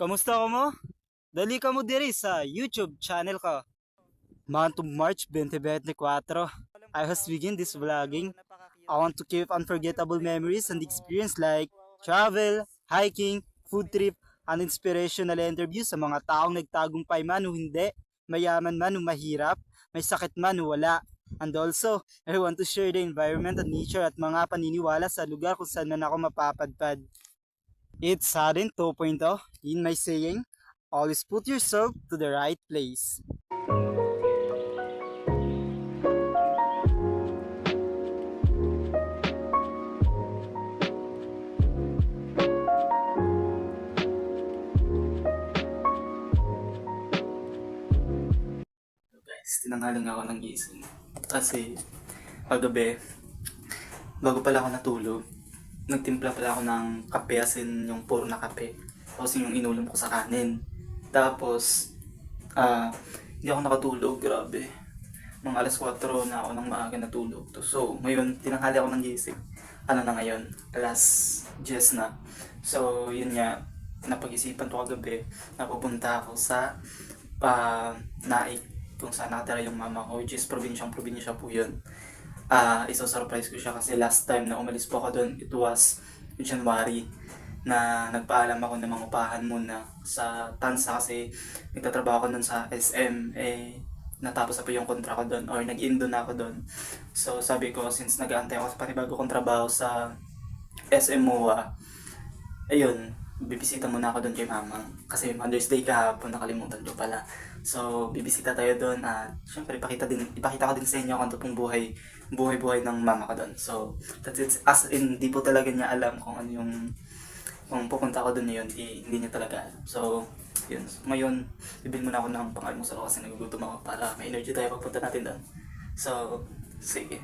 Kamusta ka mo? Dali ka mo diri sa YouTube channel ka. Month of March 2024. I host begin this vlogging. I want to keep unforgettable memories and experience like travel, hiking, food trip, and inspirational interviews sa mga taong nagtagumpay man o hindi, mayaman man o mahirap, may sakit man o wala. And also, I want to share the environment and nature at mga paniniwala sa lugar kung saan man ako mapapadpad. It's Sarin 2.0 in my saying, always put yourself to the right place. Guys, tinanghaling ako ng gising. Kasi, paggabi, bago pala ako natulog, nagtimpla pala ako ng kape, as in yung puro na kape. Tapos yung inulam ko sa kanin. Tapos, hindi ako nakatulog, grabe. Mga alas 4 na ako nang maaga natulog. So, ngayon, tinanghali ako ng gising. Ano na ngayon? Alas 10 na. So, yun nga, napag-isipan ko kagabi, napupunta ako sa Naik, kung saan nakatira yung mama ko, which is probinsya po yun. Iso-surprise ko siya kasi last time na umalis po ako doon, it was January, na nagpaalam ako ng mga upahan muna sa Tansa kasi nagtatrabaho ako doon sa SM, natapos na po yung kontra ko doon or nag-indo na ako doon. So sabi ko, since nag-aantay ako sa panibago kong trabaho sa SM MOA, ayun, bibisita muna ako doon kay mama kasi Mother's Day kahapon, nakalimutan ko pala. So bibisita tayo doon at syempre ipakita ko din sa inyo kung totoong buhay ng mama ko doon. So that's it. As in, di po talaga niya alam kung ano yung, kung pupunta ako doon na yun, hindi niya talaga alam. So yun, ngayon bibili muna ako ng pang-almusal kasi nagugutom ako para may energy tayo pagpunta natin doon. So sige.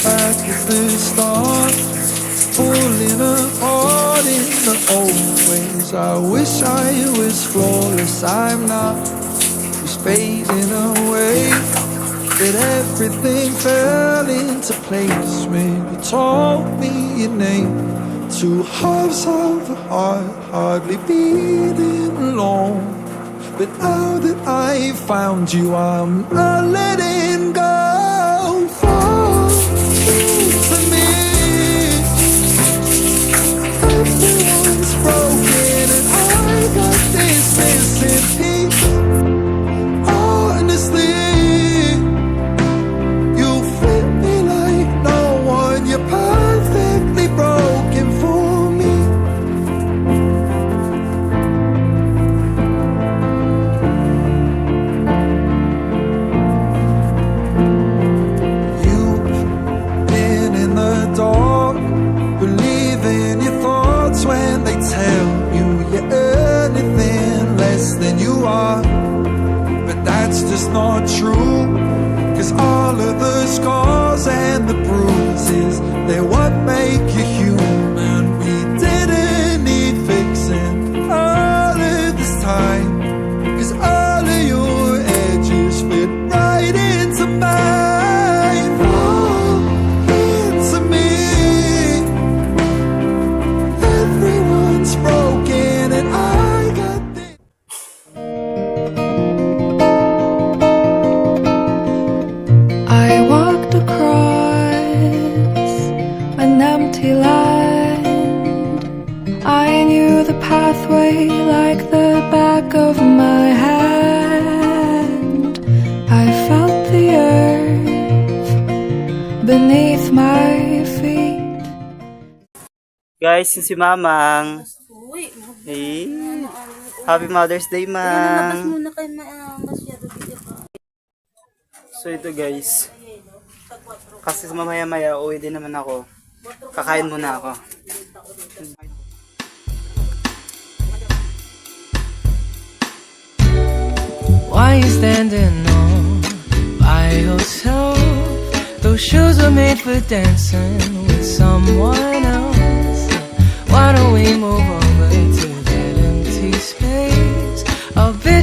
Back at the start, falling apart in the old ways. I wish I was flawless, I'm not. Was fading away, but everything fell into place when you told me your name. Two halves of a heart, hardly beating alone. But now that I found you, I'm not letting go. Everyone's broken and I got this missing piece. Honestly, you fit me like no one. You're perfectly broken for me. You've been in the dark, believing your thoughts when they tell you you're anything less than you are. But that's just not true, 'cause all of the scars and the bruises, they're what make you human. We didn't need fixing all of this time, 'cause all of your edges fit right into mine. Fall into me. Everyone's broken and I got this. I walked across an empty land. I knew the pathway like the back of my hand. I felt the earth beneath my feet. Guys, yun si Mamang. Uy, Hey, Happy Mother's Day, labas Mang. muna kay masyado video ka. So ito guys, kasi mamaya-maya uwi din naman ako. Kakain muna ako. Why you standing on by yourself? Those shoes are made for dancing with someone else. Why don't we move over to that empty space? I'll be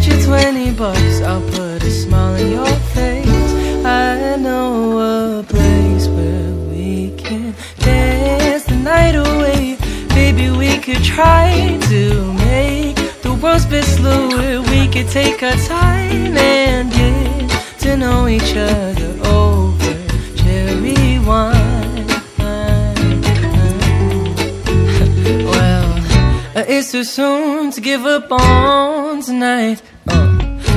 $20, I'll put a smile on your face. I know a place where we can dance the night away. Baby, we could try to make the world's bit slower. We could take our time and get to know each other over cherry wine. Well, it's too soon to give up on tonight.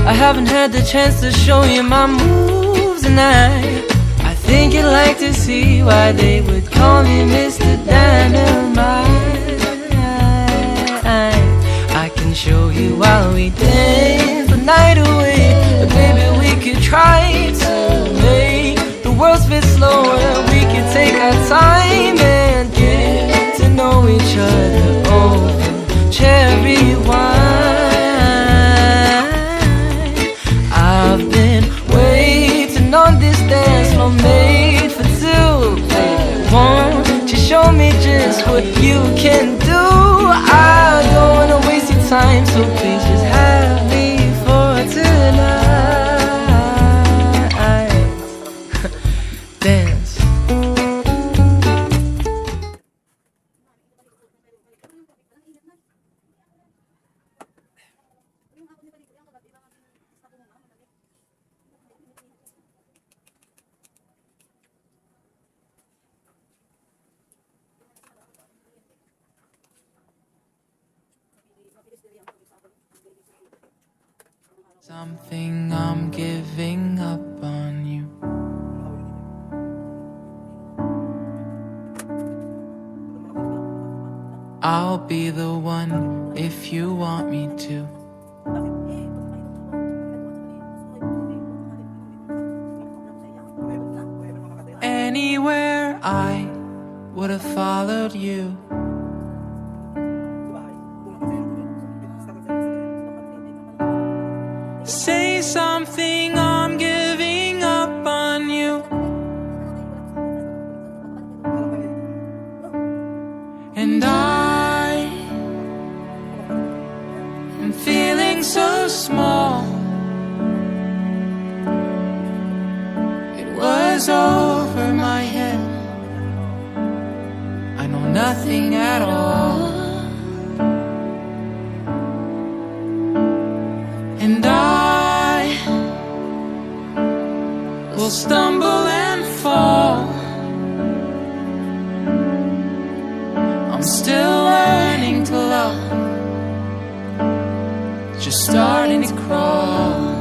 I haven't had the chance to show you my moves tonight. I think you'd like to see why they would call me Mr. Dynamite. I can show you while we dance the night away. Baby, we could try to make the world spin slower. We could take our time and get to know each other over cherry wine. I've been waiting on this dance floor made for two. Baby, won't you show me just what you can do? I don't wanna waste your time, so please just have me for tonight. Dance. Something I'm giving up on you. I'll be the one if you want me to. Anywhere I would have followed you. Say something, I'm giving up on you. And I'm feeling so small. It was over my head. I know nothing at all. And I will stumble and fall. I'm still learning to love, just starting to crawl.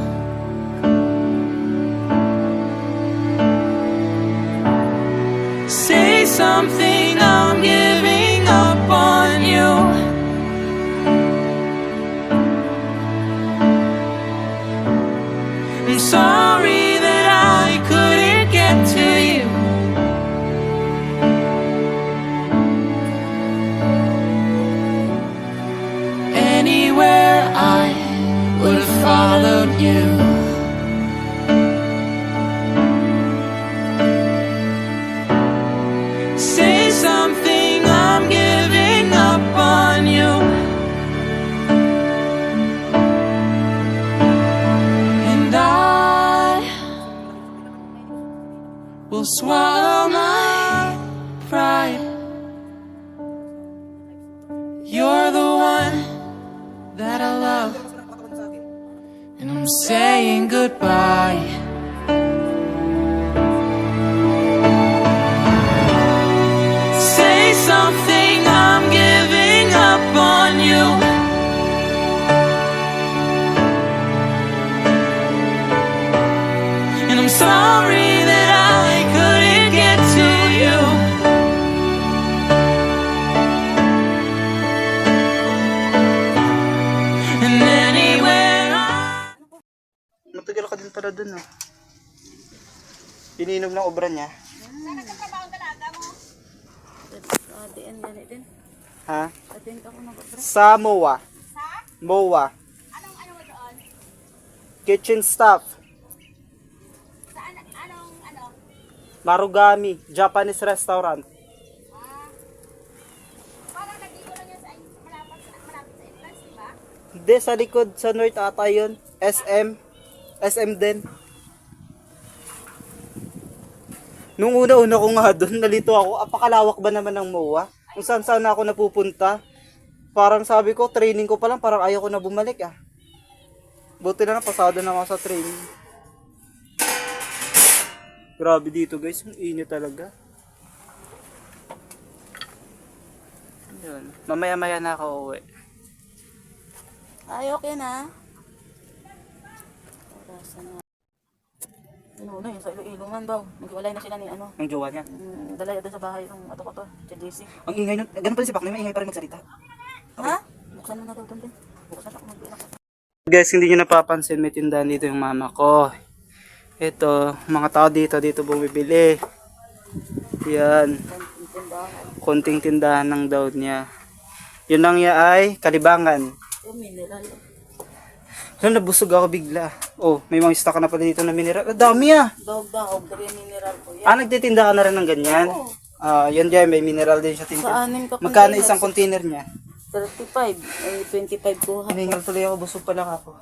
Say something, I'm giving up on you. I'm sorry that I couldn't get to you. Anywhere I would have followed you. Say something, I'm giving up on you. Will swallow my pride. You're the one that I love, and I'm saying goodbye. Say something, I'm giving up on you. And I'm sorry that I couldn't get to you. And anywhere Matagal ka din pala dun, no? Ininom ng obra niya. ADN ganit din. Ha? Atin ako nag-obra. Sa MOA. MOA. Anong mo doon? Kitchen staff. Saan anong Marugami. Japanese restaurant. Parang nag-iwan lang yan sa malapit sa entrance, di ba? Hindi, sa likod, sa north ata yun. SM. SM din. Nung una-una ko nga doon, nalito ako, apakalawak ba naman ng MOA? Kung saan na ako napupunta. Parang sabi ko, training ko pa lang, parang ayaw ko na bumalik ah. Buti na pasado na ako sa training. Grabe dito guys, ang init talaga. Yun. Mamaya-maya na ako uwi. Ay, okay na. Orasan na. Ano na yun, sa Iloilo man daw. Naghiwalay na sila ni ano. Ang jowa niya. Dalaya doon sa bahay yung ato ko to, si JC. Ang ingay nun, ganun pala si Paknoy, may ingay pa rin magsalita. Ha? Buksan mo na daw doon din. Buksan ako mag-inak. Guys, hindi nyo napapansin, may tindahan dito yung mama ko. Ito, mga tao dito bumibili. Yan. Konting tindahan ng daw niya. Yun lang niya ay kalibangan. Oh, mineral. Alam, nabusog ako bigla. Oh, may mga stock na pala dito na mineral. Ang dami ah. Dog, dari mineral ko yan. Ah, nagtitinda ka na rin ng ganyan? Ah, yan dyan, may mineral din siya tinda. Sa anin ka Magkano isang container niya? 35. Ay, 25 ko ha. Hiningal tuloy ako, busog pa lang ako.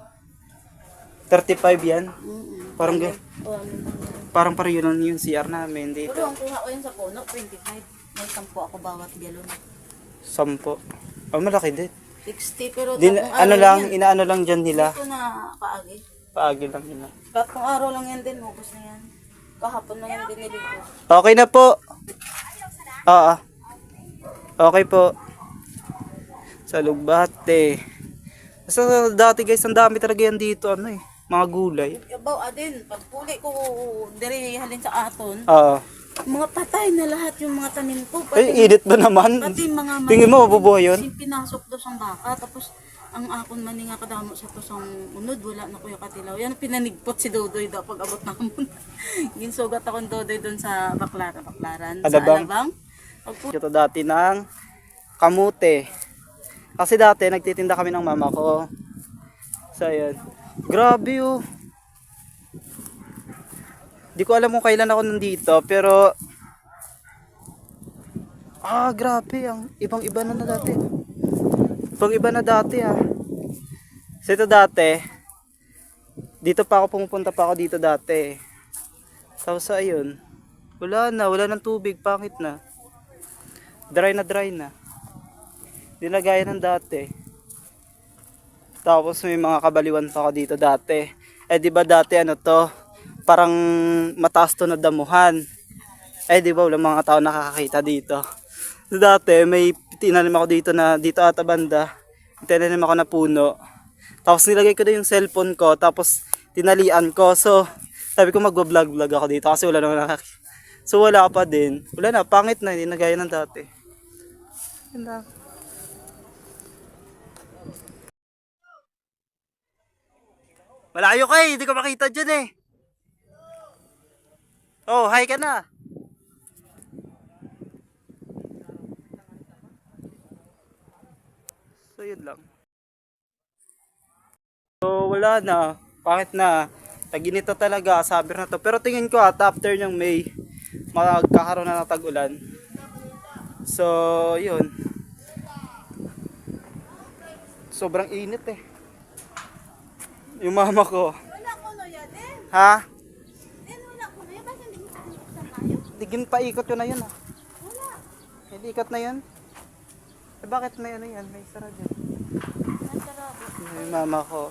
35 yan? Parang Oh, parang pareho lang yung CR namin dito. pero ang kuha ko yan sa puno, 25. May 10 ako bawat galon. 10. Oh, malaki din. 60 pero Din, tatlong ano araw lang, yan. inaano lang dyan nila. Ito na kaagi. Paagi lang nila. Tatlong araw lang yan din, ubos na yan. Kahapon na yan din nilito. Okay na po. Oo. Okay po. Sa Lugbate. So, dati guys, ang dami talaga yan dito, ano eh. Mga gulay. Yabaw adin, pag puli ko diri halin sa aton, Oo. mga patay na lahat yung mga tanim ko. Ay, init ba naman? Pati mga Tingin mo, mabubuhay yun? Pinasok daw sang baka, tapos ang akon man nga kadamo sa kusang unod, wala na kuya katilaw. Yan pinanigpot si Dodoy daw pag abot na mo. Ginsugat akong Dodoy doon sa baklaran. Sa Alabang? Alabang. Ito dati ng kamute. Kasi dati nagtitinda kami ng mama ko. So ayan. Grabe oh. Di ko alam kung kailan ako nandito pero grabe ang ibang-iba na dati. Ibang-iba na dati ah. So ito dati dito pa ako pumupunta pa ako dito dati. Tapos ayun. Wala ng tubig, pangit na. Dry na. Hindi na gaya ng dati. Tapos may mga kabaliwan pa ako dito dati. Eh di ba dati ano to? Parang mataas to na damuhan. Eh di ba wala mga tao nakakakita dito. So, dati may tinanim ako dito na dito ata banda. Tinanim ako na puno. Tapos nilagay ko na yung cellphone ko. Tapos tinalian ko. So sabi ko mag-vlog ako dito kasi wala naman nakakita. So wala pa din. Wala na, pangit na, hindi na gaya ng dati. Ganda. Malayo ka eh, hindi ko makita dyan eh. Oh, hi ka na. So yun lang. So wala na, pangit na. Taginito talaga, sabir na to. Pero tingin ko at after ng May, magkakaroon na ng tag-ulan. So, yun. Sobrang init eh. Yung mama ko. Wala ko no ya din. Ha? Din wala ko no ya, basta hindi ko tayo. Digin pa ikot yun na yun ah. Wala. Hindi ikot na yun. Eh bakit may ano yan? May sara dyan. Nasarado. Yung mama ko.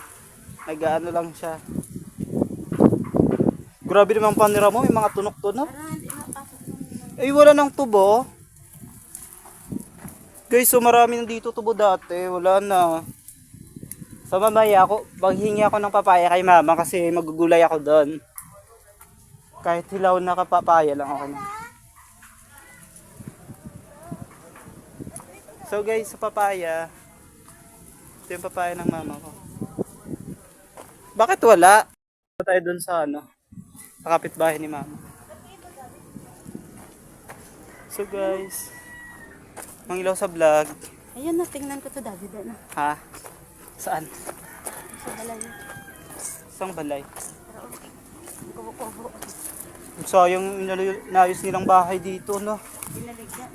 Nag-ano lang siya. Grabe naman panira mo, may mga tunok-tunok. Para hindi mapasok ng Eh wala nang tubo. Guys, so marami nandito tubo dati. Wala na. So mamaya ako, maghingi ako ng papaya kay mama kasi magugulay ako doon. Kahit hilaw na kapapaya lang ako na. So guys, sa papaya. Ito yung papaya ng mama ko. Bakit wala? Tayo doon sa ano, sa kapitbahay ni mama. So guys, mangilaw sa vlog. Ayun na, tingnan ko to David na. Ha? Saan? Sa balay. Isang balay. Kubo-kubo. Sayang inayos nilang bahay dito, no? Binaligyan.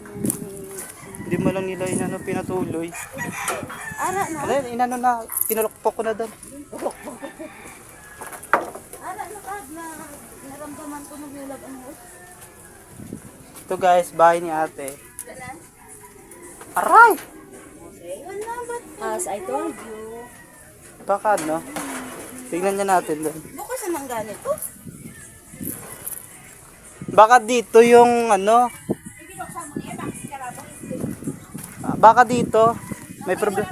Hindi mo lang nila pinatuloy. Ara na. Ano, na, pinalukpok ko na doon. Ara na kad na naramdaman ko nung yulag ang host. Ito guys, bahay ni ate. Aray! Wala ba't? As I told you. Baka no? Tignan niya natin doon. Bukas ang ganito. Baka dito yung baka dito. May problema.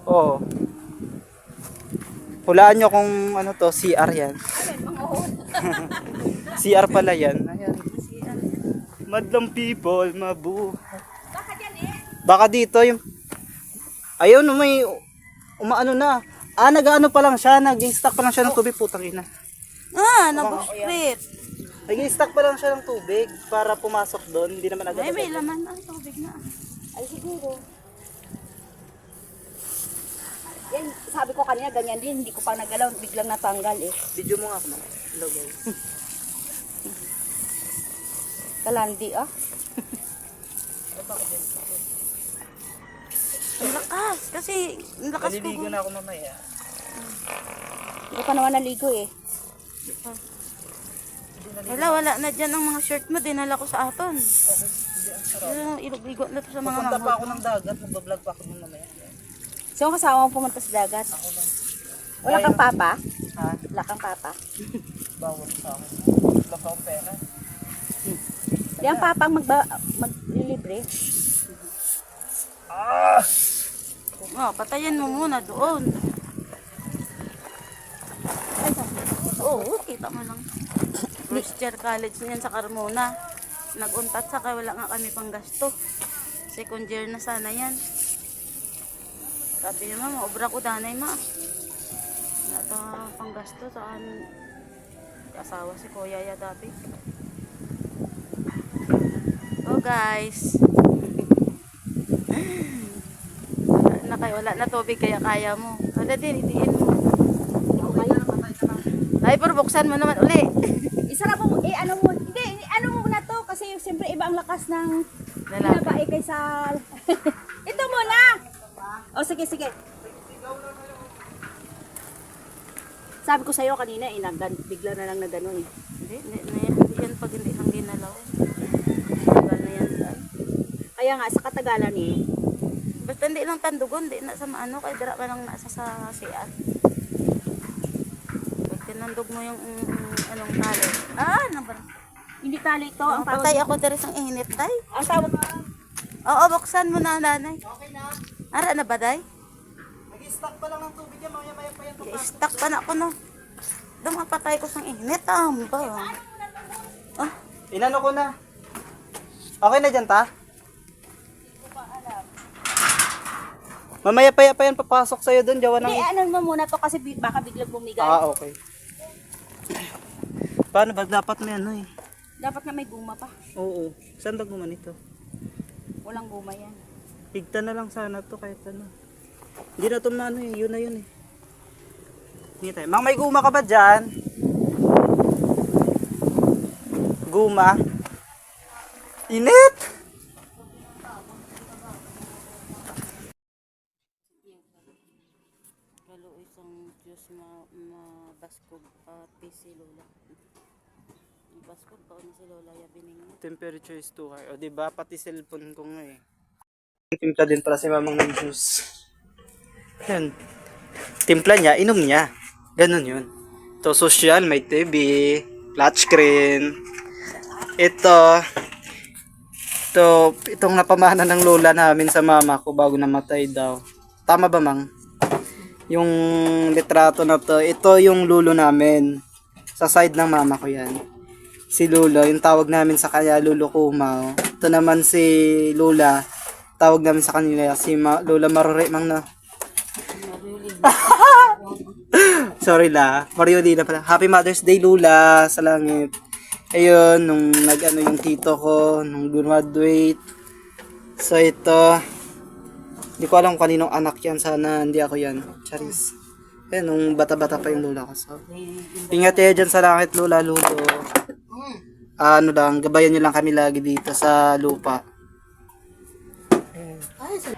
Oo. Hulaan nyo kung ano to, CR yan. CR pala yan. Ayan. Madlang people, Baka dito yung... Ayun, may... Umaano na. Nag-ano pa lang siya. Nag-instack pa lang siya ng tubig. Putang ina. Nabusprit. Nag-instack pa lang siya ng tubig para pumasok doon. Hindi naman agad. May laman ang tubig na. Ay siguro. Yan, sabi ko kanina, ganyan din. Hindi ko pa nagalaw. Biglang natanggal eh. Video mo nga ako. Hello guys. Kalandi ah. Ang lakas. Kasi ang lakas ko. Maliligo na ako mamaya. Hindi ko pa naman naligo eh. Wala na dyan ang mga shirt mo. Dinala ko sa aton. Ilog-ligo na to sa mga Pupunta pa manghod. ako ng dagat. Magbablog pa ako nun mamaya. So, kasama mo pumunta sa dagat? Wala kang papa? Ha? Wala kang papa? Bawal sa akin. Wala pa akong pera. Di ang papang maglilibre. Patayin mo muna doon. Oo, kita mo lang. First year college niyan sa Carmona. Nag-untat sa kaya wala nga kami pang gasto. Second year na sana yan. Sabi niya, mama, obra ko danay ma. Wala ito pang gasto saan asawa si Kuya ya dati. Oh guys. Wala na tubig kaya kaya mo. Wala din, itiin mo. Ay, pero buksan mo naman uli. Isarap mo, ano mo, hindi, ano mo na to kasi siyempre iba ang lakas ng Lalaki. babae kaysa ito muna. O sige. Sabi ko sa'yo kanina, bigla na lang na gano'n eh. Hindi yan pag hindi kang ginalaw. Tagal na yan. Kaya nga, sa katagalan eh, Basta hindi lang tandugon, hindi na sa maano, kaya dira ka lang nasa sa siat. Pag tinandog mo yung anong tali. Nabar. hindi tali ito. Ang tawag, Patay ako diri sang init, day. ang tawag, Oo, buksan mo na, nanay. Okay na. Ara na ba, day? Nag-stack pa lang ng tubig yan. Mamaya pa yan. I-stack pa na ako, no. Dumapatay ko sang init, ba? Inano ko na. Okay na dyan, ta? Mamaya pa yan papasok sa'yo doon. Jawa ng... hindi, ano mo muna to kasi baka biglang bumigay. Okay. Paano ba? Dapat may ano eh. Dapat nga may guma pa. Oo. Saan ba guman ito? Walang guma yan. Higta na lang sana to kahit ano. Hindi na ito na ano eh. Yun na yun eh. Hindi tayo. Mang may guma ka ba dyan? Guma? Init! Kalo isang Diyos mabaskog at si Lola. Baskog pa ni si Lola ya bining. Temperature is too high. O diba? Pati cellphone ko nga eh. Timpla din para si mamang ng juice. Yan. Timpla niya, inom niya. Ganun yun. Ito social, may TV, flat screen. Itong napamana ng lola namin sa mama ko bago namatay daw. Tama ba, mang? Yung litrato na to, ito yung lulo namin. Sa side ng mama ko yan. Si Lulo, yung tawag namin sa kanya, Lulo Kumaw. Ito naman si Lola, tawag namin sa kanila, si Lola Marure, mang na. Sorry la, Mariolina pala. Happy Mother's Day, Lula, sa langit. Ayun, nung nag-ano yung tito ko, nung graduate. So ito, hindi ko alam kung kaninong anak yan, sana hindi ako yan. Charis. Ayun, nung bata-bata pa yung Lola ko. So, ingat kayo dyan sa langit, Lola, Lulo. ano lang, gabayan nyo lang kami lagi dito sa lupa. Ay, sa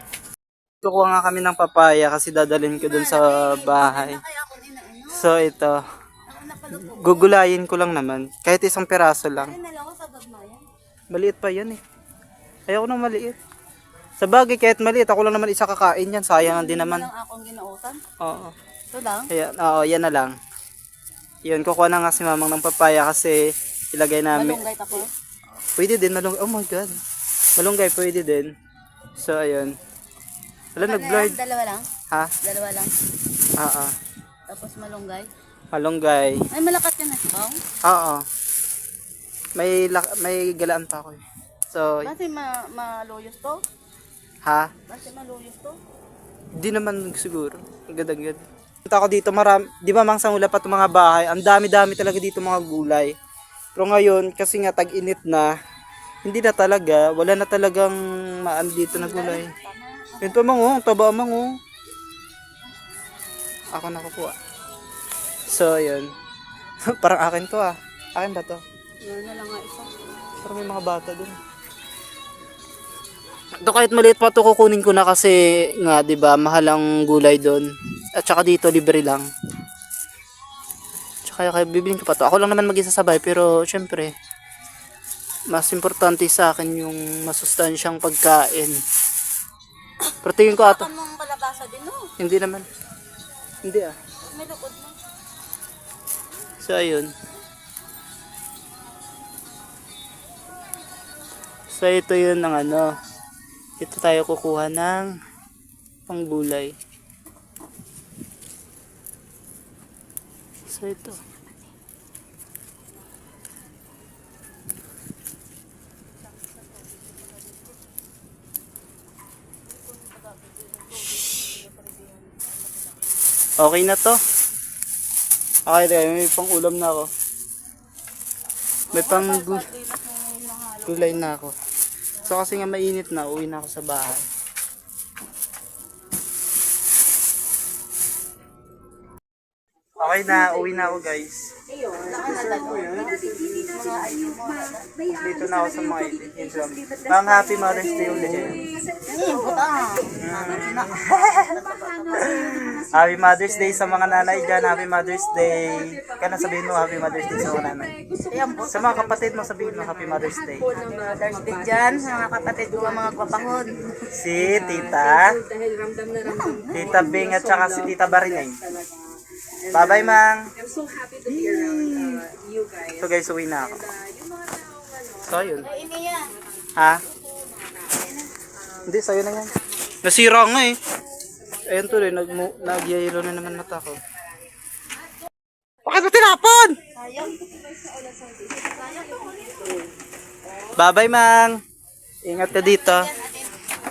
Kukuha nga kami ng papaya kasi dadalhin ko dun sa bahay. kaya ako ina-ino. So ito, Ako napalupok. gugulayin ko lang naman. Kahit isang piraso lang. Ay, nalawa sa bagmayan. Maliit pa yan eh. Ayoko nang maliit. Sa bagay, kahit maliit, ako lang naman isa kakain yan. Sayang din naman. Lang akong ginautan. Oo. Ito lang. Ayan, oo, yan na lang. Yun, kukuha na nga si mamang ng papaya kasi ilagay namin. Malunggay tapos. Pwede din, malunggay. Oh my God. Malunggay, pwede din. So, ayun. Wala, nag-blurred. Dalawa lang. Ha? Dalawa lang. Oo. Tapos malunggay. Malunggay. Ay, malakat yan na siya. Oo. May galaan pa ako eh. So, Kasi maluyos to. ha? Kasi maluyos to. Di naman siguro. Agad-agad. Punta ako dito, di ba mang sangula pa itong mga bahay? Ang dami-dami talaga dito mga gulay. Pero ngayon, kasi nga tag-init na, hindi na talaga, wala na talagang maan dito na gulay. Yun pa mango, taba mango. Ako nakukuha. So, yun. Parang akin to ah. Akin ba to? Yun na lang nga isa. Pero may mga bata dun. Do kahit maliit pa to kukunin ko na kasi nga 'di ba mahal ang gulay doon. At saka dito libre lang. Tsaka kaya bibilin ko pa to. Ako lang naman mag-isa sabay pero syempre mas importante sa akin yung masustansyang pagkain. Pero tingin ko ata Baka mong kalabasa din, no? hindi naman. Hindi ah. May lukod mo. So ayun. So ito yun ng ano. Dito tayo kukuha ng panggulay. So ito. Okay na to. Okay, may pang ulam na ako. May pang gulay na ako. So kasi nga mainit na, uwi na ako sa bahay. Okay na, uwi na ako guys. Dito na ako sa mga itin. Mga happy Mother's Day ulit. Happy Mother's Day sa mga nanay dyan. Happy Mother's Day. Kaya sabihin mo Happy Mother's Day sa mga nanay. Sa mga kapatid mo sabihin mo Happy Mother's Day. Mother's Day dyan sa mga kapatid ko mga gwapahon. Si Tita. Tita Bing at saka si Tita Barinay. Bye-bye, Mang. I'm so happy to be around you guys. So guys, uwi na ako. So, yun. Ha? Hindi, sa'yo na yan. Nasira nga eh. Ayun tuloy, nagyayelo na naman mata ko. Bakit mo tinapon? Bye-bye, Mang. Ingat ka dito.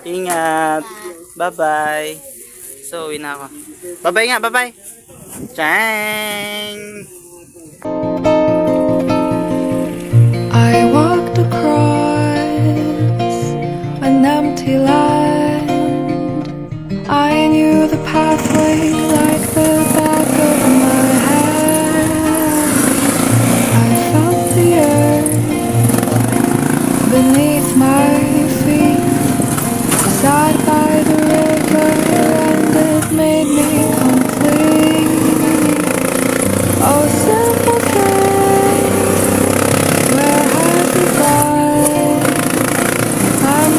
Ingat. Bye-bye. So, uwi na ako. Bye-bye nga, bye-bye. Chang! I walked across an empty land. I knew the pathway like the back of my hand. I felt the earth beneath my feet. Sat by the river and it made me complete. Oh, simple thing, where have you gone? I'm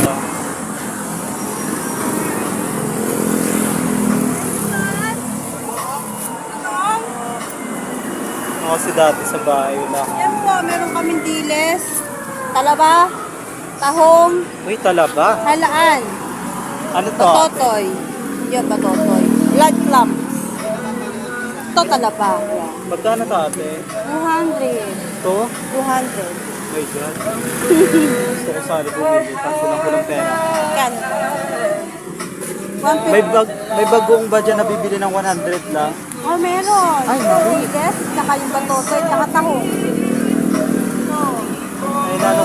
Ako kasi dati sa bahay wala. Yan po, meron kaming diles, talaba, tahong, Uy, talaba. halaan, Ano to? batotoy. Yan, batotoy. Blood clumps. Ito talaba. Yan. Magkano to ate? 200. To? 200. My God. Gusto ko sana bumili. Kaso lang ko ng pera. Kano? May bagong ba dyan na bibili ng 100 lang? Oh, meron. Ay, meron. Diles, tsaka yung batotoy, tsaka tahong. Ay, lalo.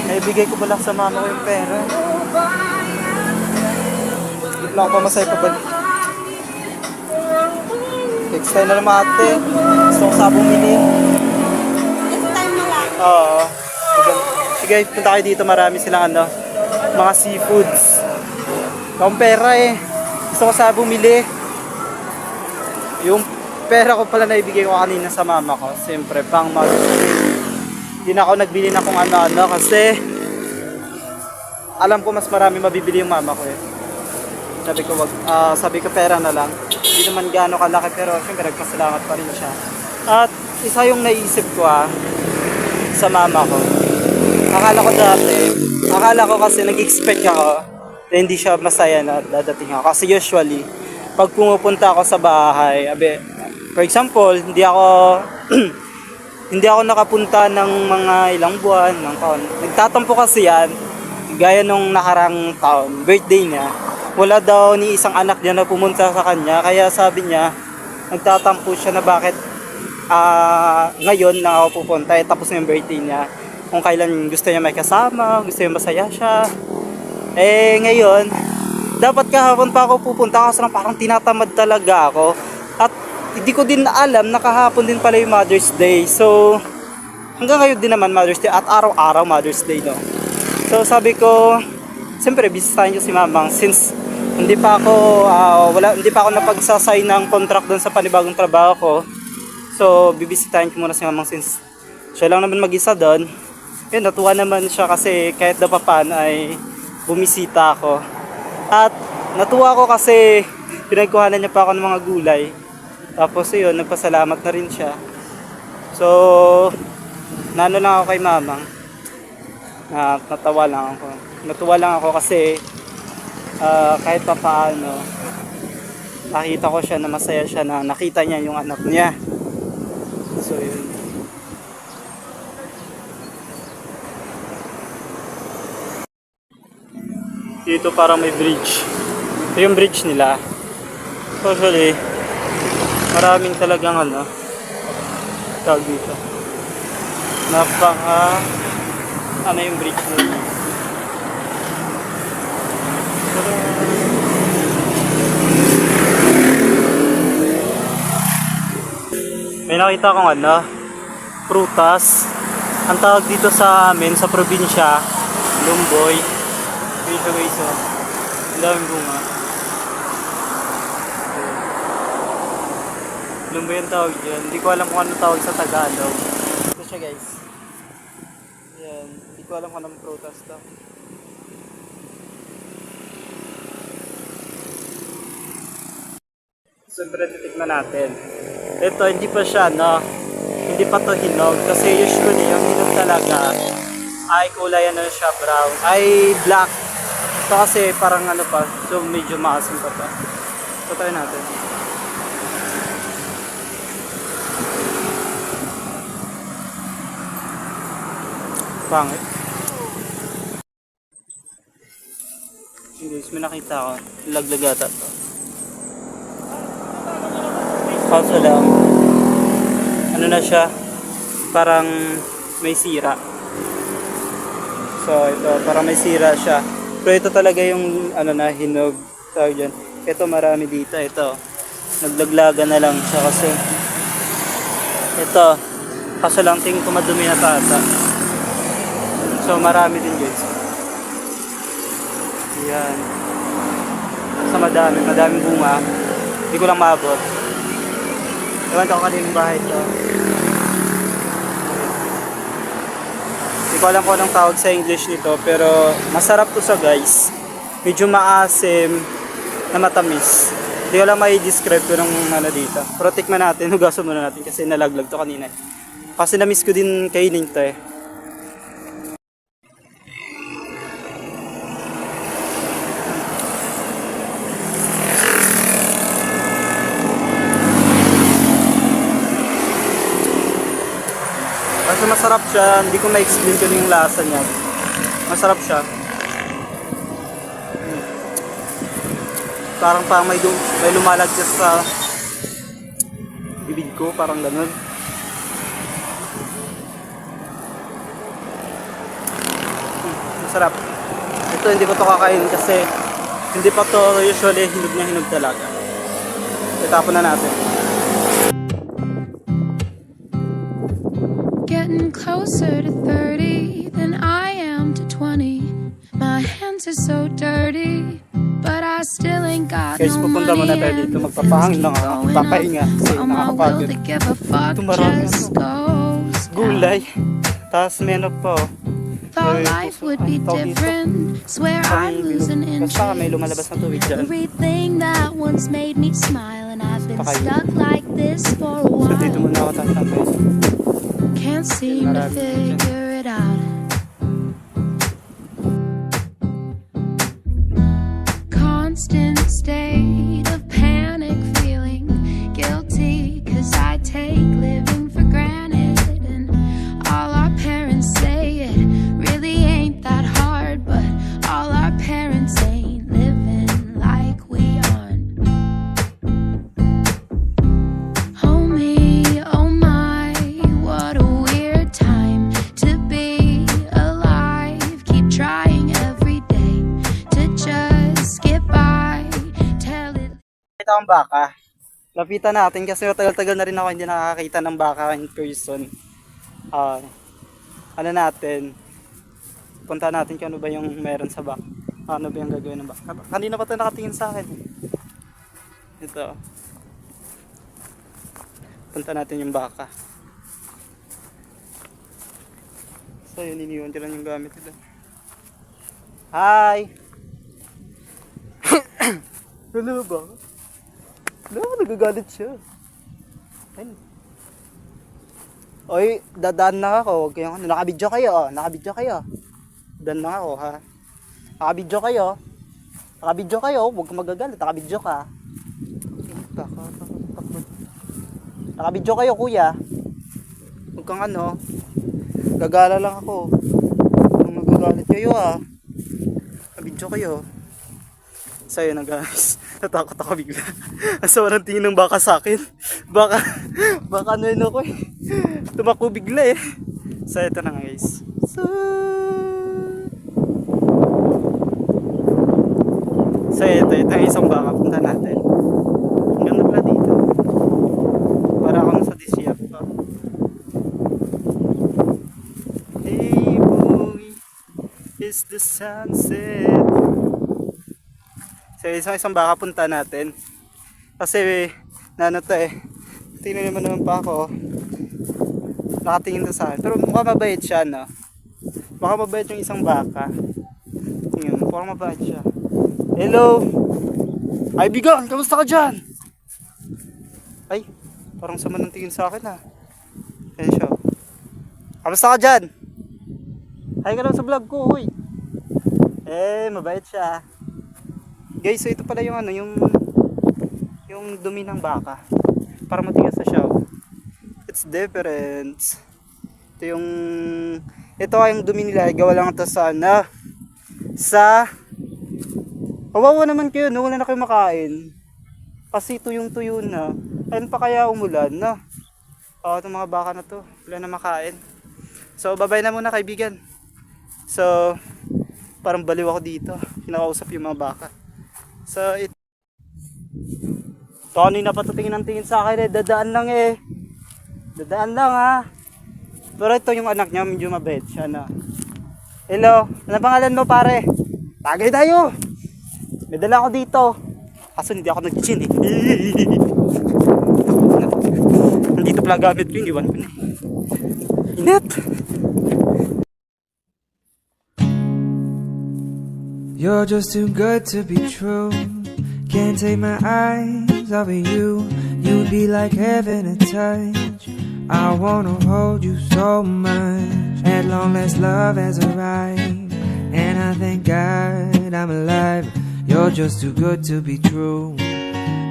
Naibigay ko pa lang sa mama ko yung pera. Hindi lang ako pamasay pa balik. Next time na naman ate. Gusto ko sabong bili. Next time na lang. Oo. Sige, punta kayo dito. Marami silang ano, mga seafoods. Akong pera eh. Gusto ko sana bumili. Yung pera ko pala naibigay ko kanina sa mama ko. Siyempre, pang hindi na ako nagbili na kung ano-ano kasi alam ko mas marami mabibili yung mama ko eh. Sabi ko pera na lang. Hindi naman gaano kalaki pero siyempre nagpasalamat pa rin siya. At isa yung naisip ko sa mama ko. Akala ko kasi nag-expect ako na hindi siya masaya na dadating ako. Kasi usually, pag pumupunta ako sa bahay, for example, hindi ako nakapunta ng mga ilang buwan, ng taon. Nagtatampo kasi yan, gaya nung nakarang taon, birthday niya. Wala daw ni isang anak niya na pumunta sa kanya, kaya sabi niya, nagtatampo siya na bakit ngayon na ako pupunta, tapos na yung birthday niya. Kung kailan gusto niya may kasama, gusto niya masaya siya. Ngayon, dapat kahapon pa ako pupunta kasi parang tinatamad talaga ako. At hindi ko din alam na kahapon din pala yung Mother's Day. So, hanggang ngayon din naman Mother's Day at araw-araw Mother's Day, no? So, sabi ko, siyempre, bisitahin ko si Mamang since hindi pa ako napagsasay ng contract doon sa panibagong trabaho ko. So, bibisitahin ko muna si Mamang since siya lang naman mag-isa doon. Yun, natuwa naman siya kasi kahit na papan ay bumisita ako. At natuwa ko kasi pinagkuhanan niya pa ako ng mga gulay. Tapos yun, nagpasalamat na rin siya. So, nano lang ako kay Mamang. Natuwa lang ako kasi kahit pa paano nakita ko siya na masaya siya na nakita niya yung anak niya. So, yun. Dito parang may bridge. Ito yung bridge nila. Actually, maraming talagang tawag dito. Yung bridge nila. May nakita akong prutas. Ang tawag dito sa amin, sa probinsya, lumboy. Dito guys, ang daming bunga. Lumboy ang tawag dyan. Hindi ko alam kung ano tawag sa Tagalog. Ito siya guys. Yan. Hindi ko alam kung anong prutas to. Siyempre titikman natin. Ito hindi pa siya hindi pa to hinog kasi usually yung hinog talaga ay kulay siya brown, ay black. Ito kasi parang pa, so medyo maasim pa to. So try natin. Pangit. Guys, may nakita ako. Laglagata to. Kaso lang, na siya, parang may sira. So ito, parang may sira siya. Pero ito talaga yung hinog. Tawag dyan. Ito marami dito. Ito, naglaglaga na lang siya kasi ito, kaso lang tingin ko madumi na tata. So marami din guys. Yan. Sa madaming bunga. Hindi ko lang maabot. Ewan ko kaning bahay to. Hindi ko alam kung anong tawag sa English nito, pero masarap to sa guys. Medyo maasim na matamis. Hindi ko lang mai-describe ko ng dito. Pero tikman natin, hugasan muna natin kasi nalaglag to kanina. Kasi na-miss ko din kainin to eh. Kasi masarap siya, hindi ko ma-explain ko yung lasa niya. Masarap siya. Parang may lumalagyan sa bibig ko, parang ganun. Masarap. Ito hindi ko to kakain kasi hindi pa to usually hinog na hinog talaga. Itapon na natin. Getting getting closer to 30 than I am to 20. My hands are so dirty, but I still ain't got Guys, no pupunta muna money tayo and dito. the Magpapahangin bills lang keep ako. going Magpapahinga up. kasi Oh, my will nakakapagod. to give a fuck Ito marami just goes down. Gulay. Tapos menok po. Thought life would be different. Swear I'm losing Basta may lumalabas interest. na tubig dyan. Everything that once made me smile, and I've been Pakain. stuck like this for a So dito while. muna ako tatambay. Can't seem to Marami dyan. figure it out. Constant state of panic, feeling guilty 'cause I take living for granted. And all our parents say it really ain't that hard, but all our parents ain't living like we aren't. Oh me, oh my, what a weird time to be alive. Keep trying every day to just get by. Tell it. Ito ang baka. Lapitan natin kasi matagal-tagal na rin ako hindi nakakita ng baka in person. Ano natin? Punta natin kung ano ba yung meron sa baka. Ano ba yung gagawin ng baka. Kanina pa ito nakatingin sa akin. Ito. Punta natin yung baka. So yun, iniwan ko lang yung gamit nila. Hi! Hello ba? Hello, nagagalit siya. Ayun. Oy, dadaan na ako. Huwag kayong, nakabidyo kayo, oh. Nakabidyo kayo. Dadaan na ako, ha. Nakabidyo kayo. Nakabidyo kayo. Huwag kang magagalit. Nakabidyo ka. Nakabidyo kayo, kuya. Huwag kang ano. Gagala lang ako. Huwag magagalit kayo, ha. Nakabidyo kayo. So yun na guys, natakot ako bigla. Asa walang tingin ng baka sa akin. Baka ano yun ako eh. Tumakbo bigla eh. So ito na nga guys. So ito yung isang baka. Punta natin. Ang ganda pala dito. Para ako nasa disyap pa. Hey boy, it's the sunset. So isang baka punta natin. Kasi ano to eh. Tingnan naman pa ako. Nakatingin to sa akin. Pero mukhang mabait siya, no? Mukhang mabait yung isang baka. Tingnan, mukhang mabait siya. Hello! Ay bigan! Kamusta ka dyan? Ay, parang sama ng tingin sa akin, ha? Ayan siya. Kamusta ka dyan? Ay ka lang sa vlog ko, uy. Mabait siya. Guys, so ito pala yung ano, yung dumi ng baka. Para matigas na siya. It's different. Ito ay yung dumi nila. Gawa lang ito sa ano. Kawawa naman kayo, no? Wala na kayo makain. Kasi tuyong-tuyo na. Ayun pa kaya umulan, no? Itong mga baka na to. Wala na makain. So, bye-bye na muna kaibigan. So, parang baliw ako dito. Kinakausap yung mga baka. So, kanina pa tingin ng tingin sa akin eh. Dadaan lang eh. Dadaan lang ha. Pero ito yung anak niya, medyo mabait siya na. Hello, ano pangalan mo pare? Tagay tayo. May dala ako dito. Kaso hindi ako nag-chin eh. Nandito pala gamit ko, iwan ko na eh. Init. You're just too good to be true. Can't take my eyes off of you. You'd be like heaven to touch. I wanna hold you so much. At long last love has arrived, and I thank God I'm alive. You're just too good to be true.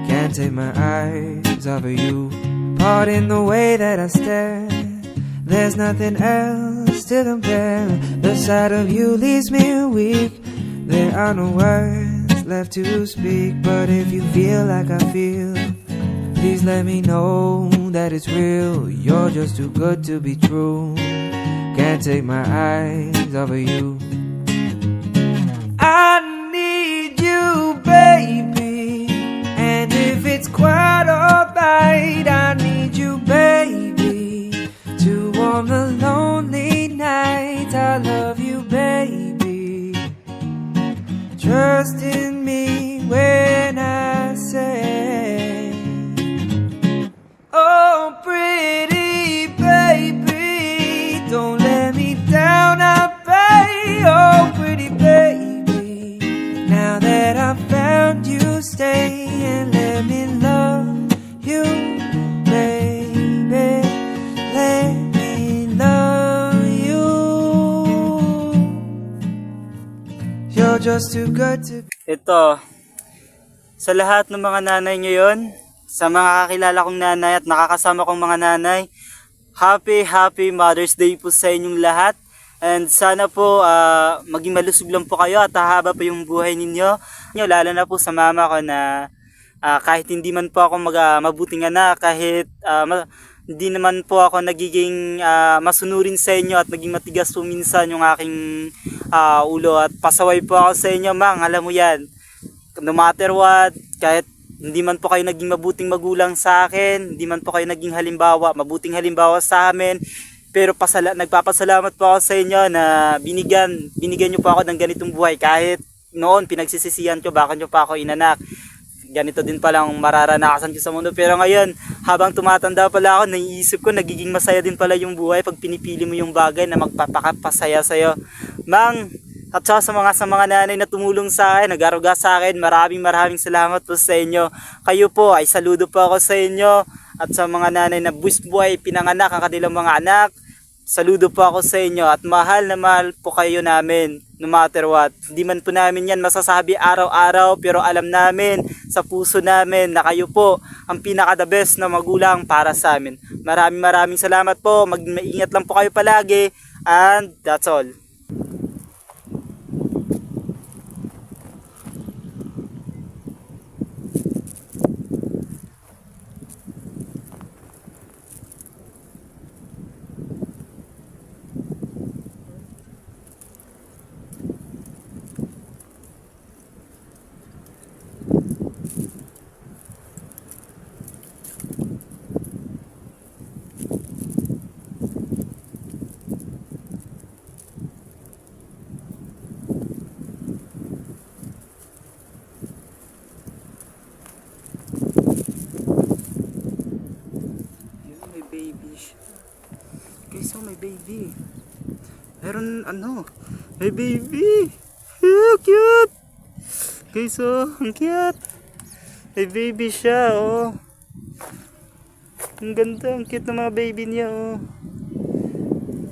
Can't take my eyes off of you. Pardon the way that I stare. There's nothing else to compare. The sight of you leaves me weak. There are no words left to speak. But if you feel like I feel, please let me know that it's real. You're just too good to be true. Can't take my eyes off of you. I need you, baby. And if it's quite alright, I need you, baby, to warm the lonely stay and let me love you, baby. Let me love you. You're just too good to Ito, sa lahat ng mga nanay ngayon, sa mga kakilala kong nanay at nakakasama kong mga nanay, happy Mother's Day po sa inyong lahat. And sana po maging malusog lang po kayo at hahaba pa yung buhay ninyo. Lalo na po sa mama ko na kahit hindi man po ako mabuting anak, kahit hindi naman po ako nagiging masunurin sa inyo at naging matigas po minsan yung aking ulo at pasaway po ako sa inyo, Mang. Alam mo yan, no matter what, kahit hindi man po kayo naging mabuting magulang sa akin, hindi man po kayo naging mabuting halimbawa sa amin, pero nagpapasalamat po ako sa inyo na binigyan niyo po ako ng ganitong buhay. Kahit noon pinagsisisihan ko bakit niyo pa ako inanak, ganito din palang mararanasan ko sa mundo. Pero ngayon, habang tumatanda pala ako, naiisip ko nagiging masaya din pala yung buhay pag pinipili mo yung bagay na magpapakapasaya sa'yo. Mang, at saka sa mga nanay na tumulong sa akin, nag-aruga sa akin, maraming salamat po sa inyo. Kayo po, ay saludo po ako sa inyo. At sa mga nanay na buhay pinanganak ang kanilang mga anak, saludo po ako sa inyo. At mahal na mahal po kayo namin, no matter what. Hindi man po namin yan masasabi araw-araw, pero alam namin sa puso namin na kayo po ang pinaka-the best na magulang para sa amin. Maraming salamat po. Mag-maingat lang po kayo palagi. And that's all. Guys, oh, may baby. Meron may baby. Oh, cute. Guys, oh, ang cute. May baby siya, oh. Ang ganda, ang cute ng mga baby niya, oh.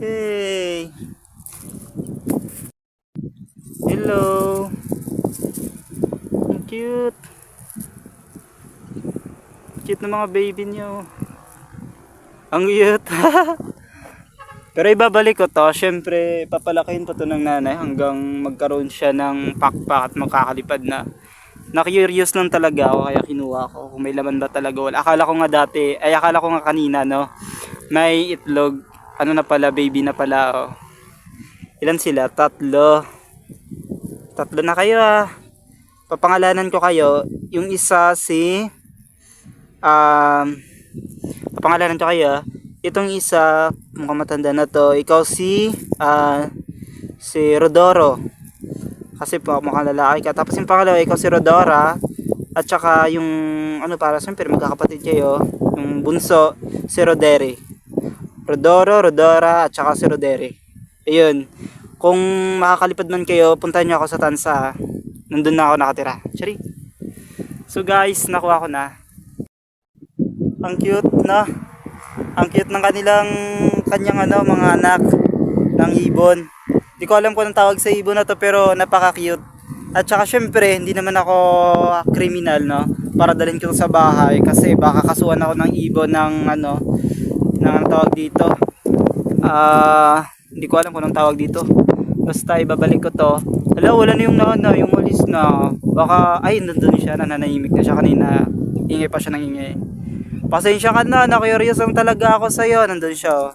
Hey. Hello. Ang cute. Cute ng mga baby niya, oh. Ang cute. Pero ibabalik ko to, syempre papalakihin pa to ng nanay hanggang magkaroon siya ng pakpak at makakalipad na. Na-curious lang talaga ako kaya kinuha ko kung may laman ba talaga wala. Akala ko nga kanina, no, may itlog. Ano na pala, baby na pala, oh. Ilan sila? 3 na kayo, ah. Papangalanan ko kayo. Yung isa papangalanan ko kayo, ah. Itong isa, mukhang matanda na to. Ikaw si Rodoro. Kasi po mukhang lalaki ka. Tapos yung pangalawa, ikaw si Rodora. At saka yung para siyempre magkakapatid kayo. Yung bunso, si Rodere. Rodora, at saka si Rodere. Ayun. Kung makakalipad man kayo, puntahan nyo ako sa Tansa. Nandun na ako nakatira. Chari. So guys, nakuha ko na. Ang cute na. Ang cute ng kanyang mga anak ng ibon. Hindi ko alam kung anong tawag sa ibon na to, pero napaka-cute. At saka syempre, hindi naman ako kriminal, no, para dalhin ko sa bahay kasi baka kasuhan ako ng ibon ng tawag dito. Hindi ko alam kung anong tawag dito. Basta ibabalik ko to. Wala na yung yung ulis na. Baka, nandun siya, nananahimik na siya kanina. Ingay pa siya ng ingay. Pasensya ka na, na-curious lang talaga ako sa'yo. Nandun siya, oh.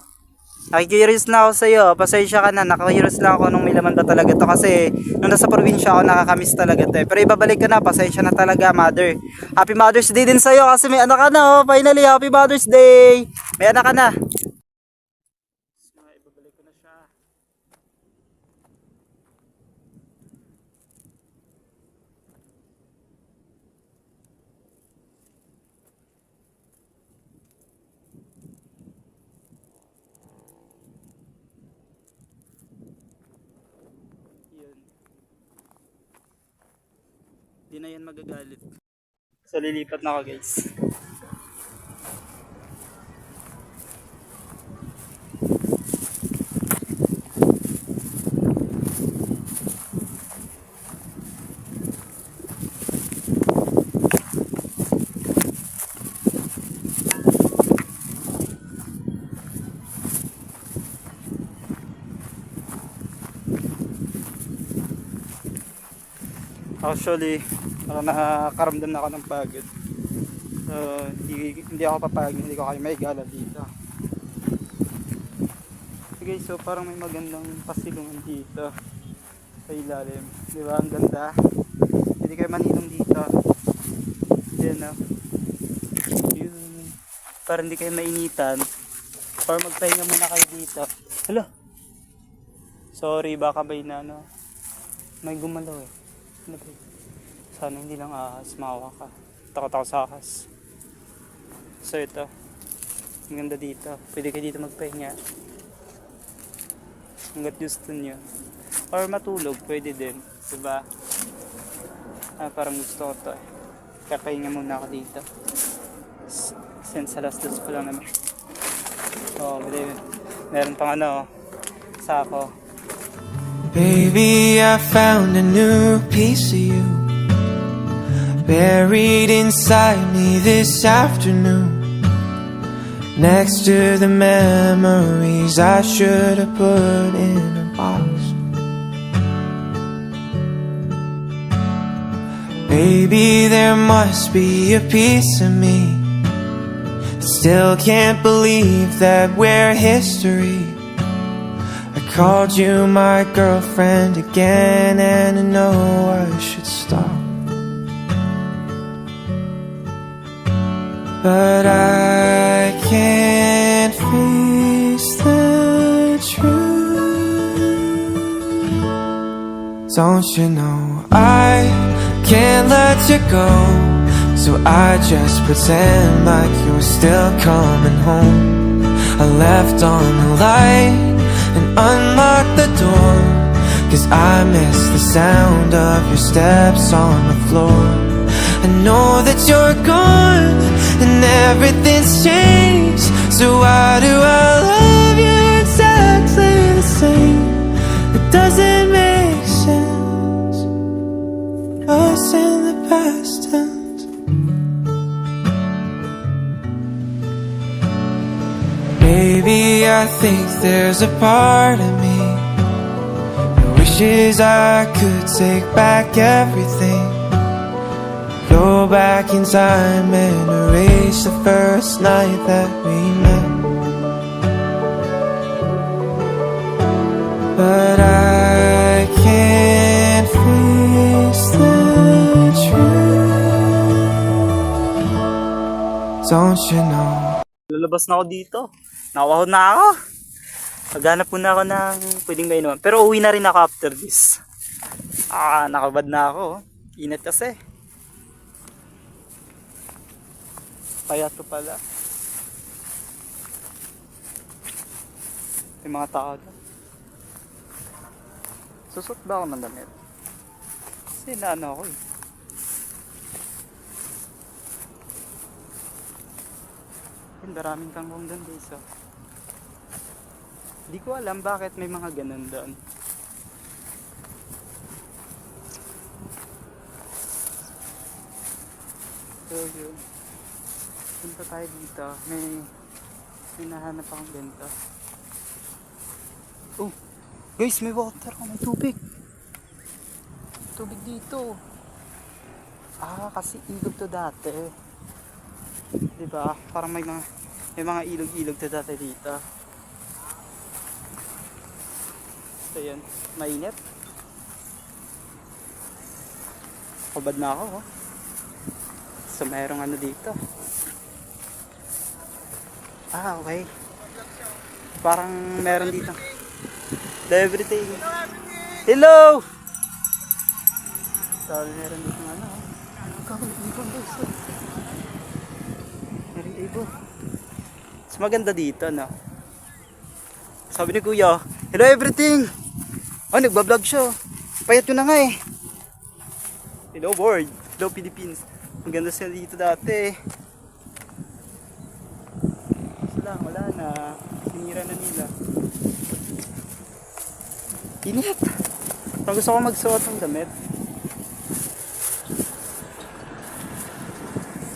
Nakikurious na ako sa'yo. Pasensya ka na, na-curious lang ako nung may laman ba talaga to. Kasi nung nasa probinsya ako, nakakamiss talaga to, eh. Pero ibabalik ka na, pasensya na talaga, mother. Happy Mother's Day din sa'yo kasi may anak ka na, oh. Finally, Happy Mother's Day. May anak ka na. Ibabalik ko na siya. Di na yan magagalit. So lilipat na ako guys. Actually, nakakaramdam na ako ng pagod. So, hindi ako papagod, hindi ko kayo may gala dito. Okay, so parang may magandang pasilungan dito sa ilalim. Di ba? Ang ganda. Hindi kayo maninong dito. Yan, yun. Para hindi kayo mainitan. Or magpahinga muna kayo dito. Hala! Sorry, baka may may gumalaw eh. Sana hindi lang ahas, maawa ka. Takot ako sa ahas. So ito, ang ganda dito. Pwede kayo dito magpahinga hanggat gusto nyo. Or matulog, pwede din. Diba? Parang gusto ko to eh. Kapahinga muna ako dito. Since alas 2 pa lang naman. So, meron pang sako. Baby, I found a new piece of you, buried inside me this afternoon, next to the memories I should have put in a box. Baby, there must be a piece of me that still can't believe that we're history. Called you my girlfriend again, and I know I should stop, but I can't face the truth. Don't you know I can't let you go, so I just pretend like you're still coming home. I left on the light and unlock the door, 'cause I miss the sound of your steps on the floor. I know that you're gone and everything's changed, so why do I love you exactly the same? It doesn't make sense, us in the past tense. Baby, I think there's a part of me that wishes I could take back everything, go back in time and erase the first night that we met. But I can't face the truth. Don't you know? Lalabas na ako dito. Nakawahod na ako. Maghanap muna ako ng pwedeng mainuman. Pero uwi na rin ako after this. Nakabad na ako. Init kasi. Kaya to pala. May mga tao doon. Susot ba ako ng damit? Kasi naano ako eh. Maraming kangkong doon guys. Hindi ko alam bakit may mga ganun doon. So yun. Punta tayo dito. May nahanap akong ganito. Oh! Guys, may water. May tubig. Tubig dito. Kasi ilog to dati. Diba? Parang may mga ilog-ilog to dati dito. So yun, mainit. Kabad na ako. So mayroong dito. Okay. Parang meron dito. Everything. Hello! So meron dito ibon guys. Meron ibon. Mas maganda dito, no? Sabi ni Kuya, hello everything! Nagbablog siya. Payat ko na nga eh. Hello world. Hello Philippines. Ang ganda siya dito dati. Wala na. Sinira na nila. Init. Parang gusto ko magsuot ng damit.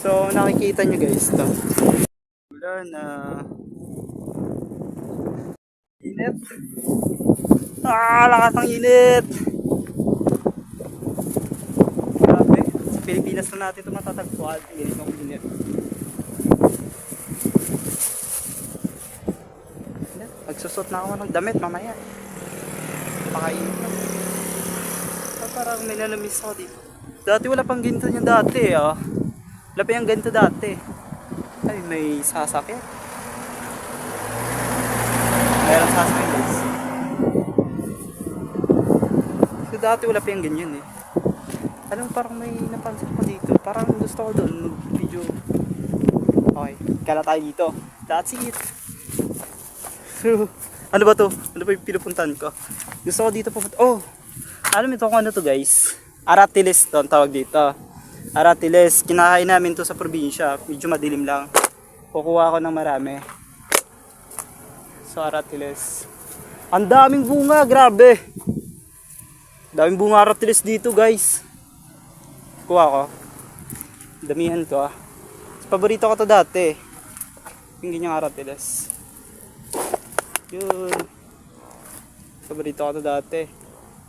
So, nakikita nyo guys to. Wala na. Init. Lakas ng init. Grabe. Sa Pilipinas na natin ito matatagpuan. Init ng init. Magsusot na ako ng damit mamaya. Pakainit na. Parang may nalamiss ako dito. Dati wala pang ganito niya dati ah. Wala pa yung ganito dati. Ay, may sasakyan. Mayroong sasakyan guys. So dati wala pa yung ganyan eh. Alam mo, parang may napansin ko dito. Parang gusto ko doon mag-video. Okay, kala tayo dito. That's it. So, ano ba to? Ano ba yung pinupuntahan ko? Gusto ko dito pupunta. Oh! Alam ito kung ano to guys? Aratiles to ang tawag dito. Aratiles. Kinakain namin to sa probinsya. Medyo madilim lang. Kukuha ko ng marami. So, Aratiles. Ang daming bunga. Grabe! Daming bunga Aratiles dito guys. Kuha ko. Damihan to ah. Paborito ko to dati. Yung ganyang Aratiles. Yun. Paborito ko to dati.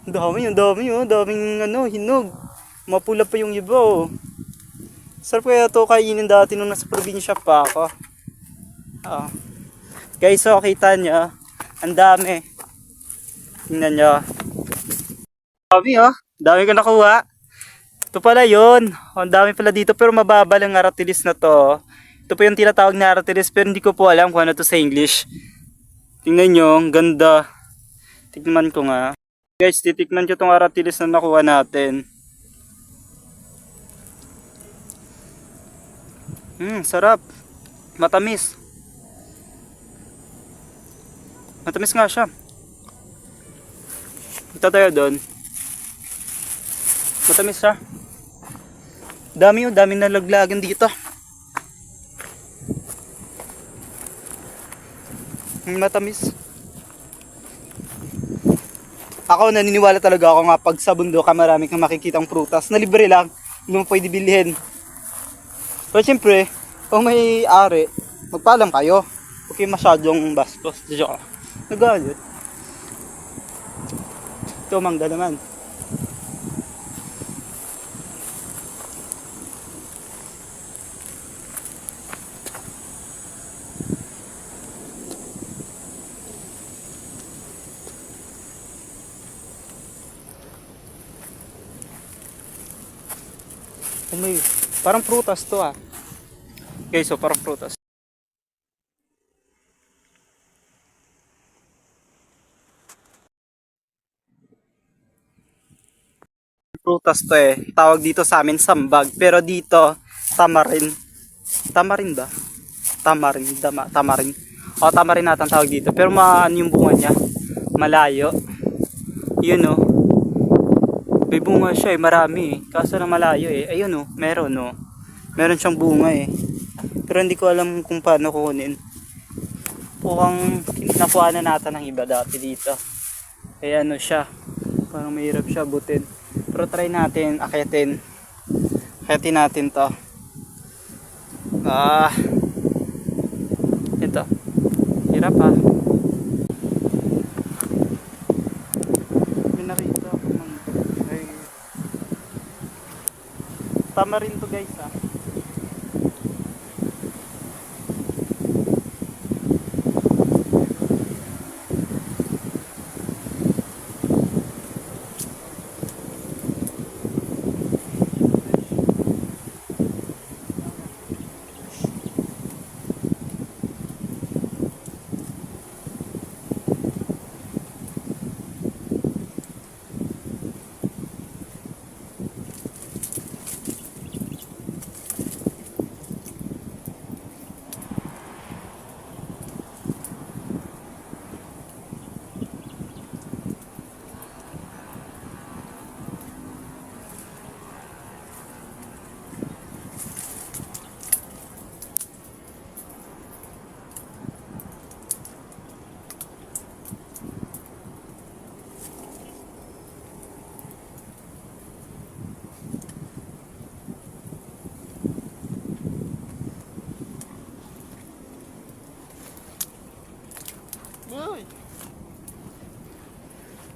Ang dami oh. Daming ano, hinog. Mapula pa yung iba oh. Sarap kaya to kainin dati nung nasa probinsya pa ako. Guys, so kita nyo. Ang dami. Tingnan nyo. Dami oh. Dami ko nakuha. Ito pala yun. Ang dami pala dito pero mababa lang Aratiles na to. Ito po yung tinatawag na Aratiles pero hindi ko po alam kung ano to sa English. Tingnan nyo, ang ganda. Tignan ko nga. Guys, titikman ko itong Aratiles na nakuha natin. Sarap. Matamis. Matamis nga siya. Ito tayo doon. Matamis siya. Daming nalaglagan dito. Matamis. Ako naniniwala talaga ako nga pag sa bundok ka marami kang makikitang prutas na libre lang, hindi mo pwede bilhin. Pero syempre, kung may ari, magpaalam kayo. Huwag kayo masyadong bastos. Joke. Nagalit. Ito mangga naman. Parang prutas to ah. Okay, so parang prutas. Prutas to eh. Tawag dito sa amin sambag. Pero dito, tamarin. Tamarin ba? Tamarin. O, tamarin natin tawag dito. Pero ano yung bunga niya? Malayo. Yun oh. May bunga siya eh, marami eh. Kaso na malayo eh. Ayun oh, meron oh. Meron siyang bunga eh. Pero hindi ko alam kung paano kukunin. Mukhang nakuha na natin ng iba dati dito. Kaya ano siya. Parang mahirap siya butin. Pero try natin, akyatin. Akyatin natin to. Ito. Hirap ha. Pinarito. Tama rin to guys ha.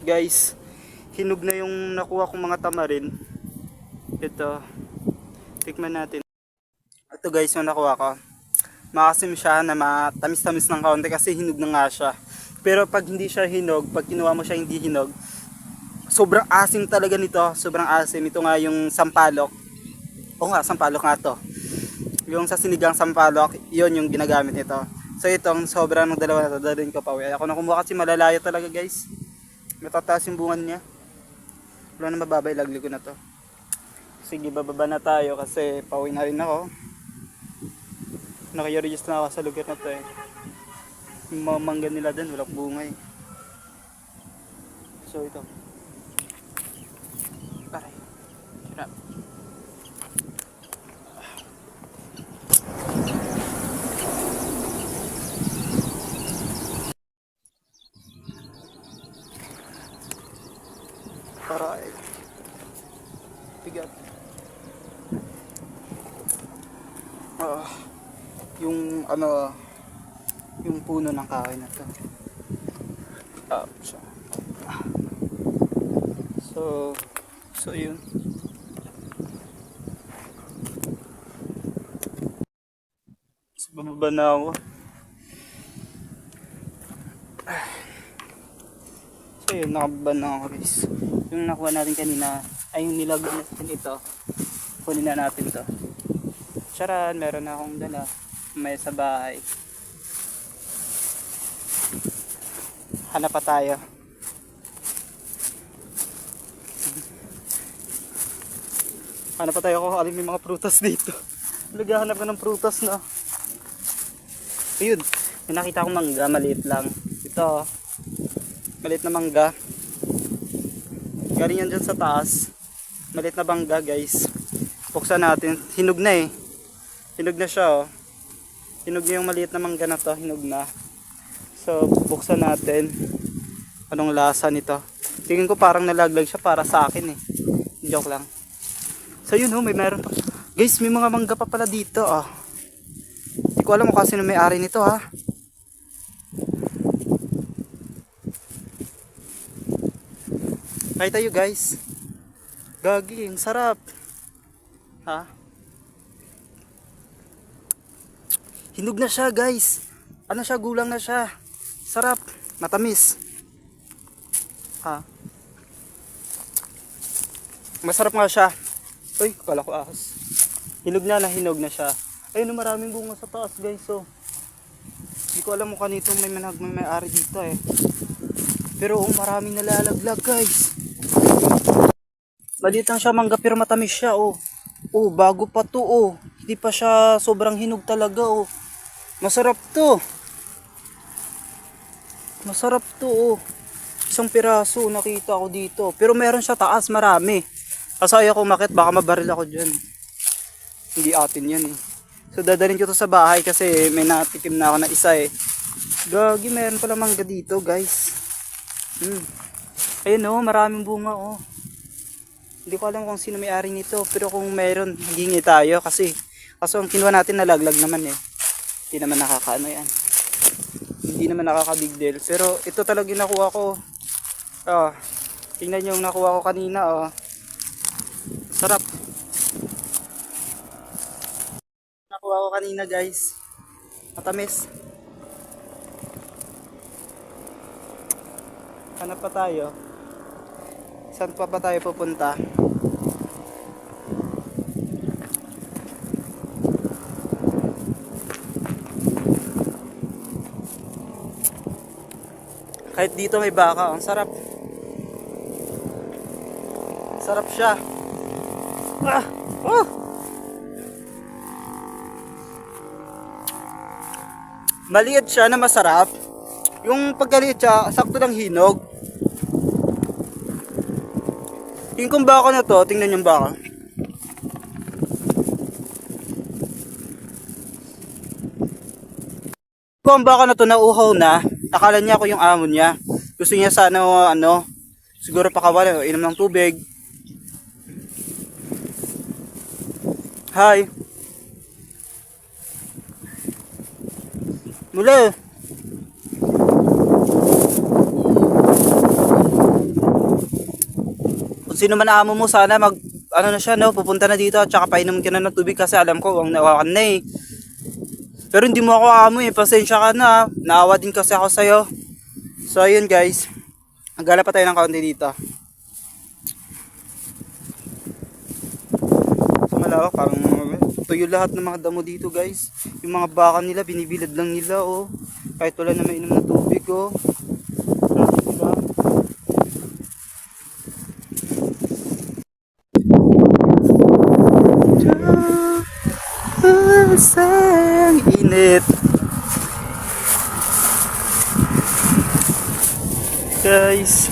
Guys, hinog na yung nakuha kong mga tamarin. Ito, tikman natin. Ito guys, yung nakuha ko. Maasim siya na matamis-tamis ng kaunti kasi hinog na nga siya. Pero pag hindi siya hinog, pag kinuha mo siya hindi hinog, sobrang asim talaga nito. Sobrang asim. Ito nga yung sampalok. Oo nga, sampalok nga to. Yung sa sinigang sampalok, yun yung ginagamit nito. So itong sobra ng dalawa na ito, dadalhin ko pa uwi. Ako na kumuha kasi malalayo talaga guys. Matataas yung bungan niya. Wala na mababa, ilagli ko na to. Sige, bababa na tayo kasi pauwi na rin ako. Naka-register na ako sa lugar na to eh. Yung mga mangga nila dun, walang bunga eh. So ito. Aray. Hirap. Aray. Bigat. Yung ano, yung puno ng kahoy na to. So yun. So bumaba na ako. So yun, nakababa na ako guys. Yung nakuha natin kanina, ay yung nilagyan natin ito. Kunin na natin to. Charan, meron na akong dala. May sa bahay. Hanap pa tayo. Hanap pa tayo kung alin may mga prutas dito. Naghahanap ka ng prutas na. Ayun, may nakita akong mangga, maliit lang. Ito, maliit na mangga. Galing yan dyan sa taas. Maliit na bangga guys. Buksan natin. Hinog na eh. Hinog na siya oh. Hinog na yung maliit na mangga na to. Hinog na. So, buksan natin. Anong lasa nito? Tingin ko parang nalaglag siya para sa akin eh. Joke lang. So yun oh, may meron pa. Guys, may mga mangga pa pala dito oh. Hindi ko alam kung kasi may-ari nito ha. Kaya tayo guys. Gagi, ang sarap. Ha? Hinog na siya guys. Ano siya, gulang na siya. Sarap, matamis. Ha? Masarap nga siya. Uy, kala ko ahas. Hinog na, hinog na siya. Ayun, maraming bunga sa taas guys. So, hindi ko alam kung kanito may-ari dito eh. Pero maraming nalalaglag guys. Maliit lang siya mangga pero matamis siya oh. Oh, bago pa to oh. Hindi pa siya sobrang hinog talaga oh. Masarap to. Masarap to oh. Isang piraso nakita ko dito. Pero meron siya taas, marami. Kasi ayaw ko umakyat, baka mabaril ako dyan. Hindi atin yan eh. So dadalhin ko to sa bahay kasi may natikim na ako na isa eh. Gagi, meron pala mangga dito guys. Ayun oh, maraming bunga oh. Hindi ko alam kung sino may-ari nito. Pero kung meron, maghingi tayo kasi ang kinuha natin nalaglag naman eh. Hindi naman nakakaano yan. Hindi naman nakaka-big deal. Pero ito talaga yung nakuha ko. Tingnan nyo yung nakuha ko kanina oh. Sarap. Nakuha ko kanina guys. Matamis. Hanap pa tayo. Saan pa tayo pupunta? Kahit dito may baka, ang sarap. Sarap siya. Maliit siya na masarap. Yung pagkaliit siya, sakto lang hinog. Tingin kong baka na to, tingnan yung baka. Kung ang baka na to nauuhaw na, akala niya ako yung amo niya. Gusto niya sana siguro pakawala, inom ng tubig. Hi. Muli. sino man amo mo, sana ano na siya, no, pupunta na dito at saka painom ka na ng tubig kasi alam ko ang nawakan na eh. Pero hindi mo ako amo eh, pasensya ka na. Naawa din kasi ako sa'yo. So ayun guys, magala pa tayo ng kaunti dito. So malawak, parang tuyo lahat ng mga damo dito guys. Yung mga baka nila, binibilad lang nila oh. Kahit wala na mainom na tubig oh. Ang init. Guys,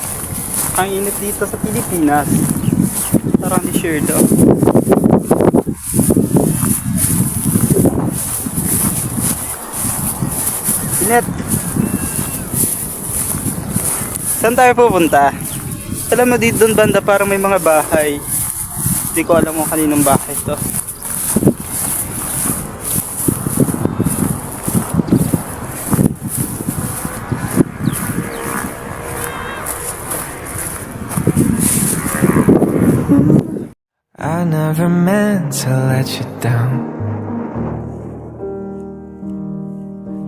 ang init dito sa Pilipinas. Parang ni share daw. Init. Saan tayo pupunta? Alam mo dito doon banda parang may mga bahay. Hindi ko alam kung kaninong bahay to. I never meant to let you down.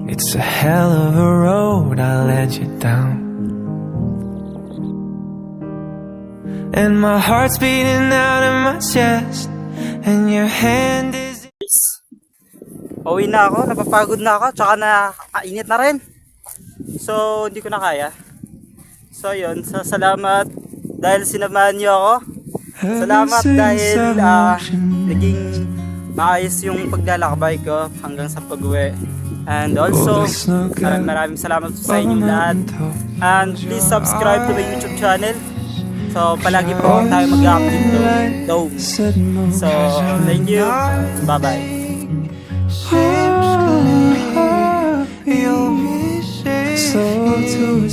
It's a hell of a road I led you down. And my heart's beating out in my chest, and your hand is... Uwi na ako, napapagod na ako, tsaka nakakainit na rin. So, hindi ko na kaya. So, yun. So, salamat dahil sinamahan niyo ako. Salamat dahil naging maayos yung paglalakbay ko hanggang sa pag-uwi. And also, maraming salamat sa inyong lahat. And please subscribe to my YouTube channel. So, palagi po tayo mag-update doon. So, thank you. Bye-bye. So to a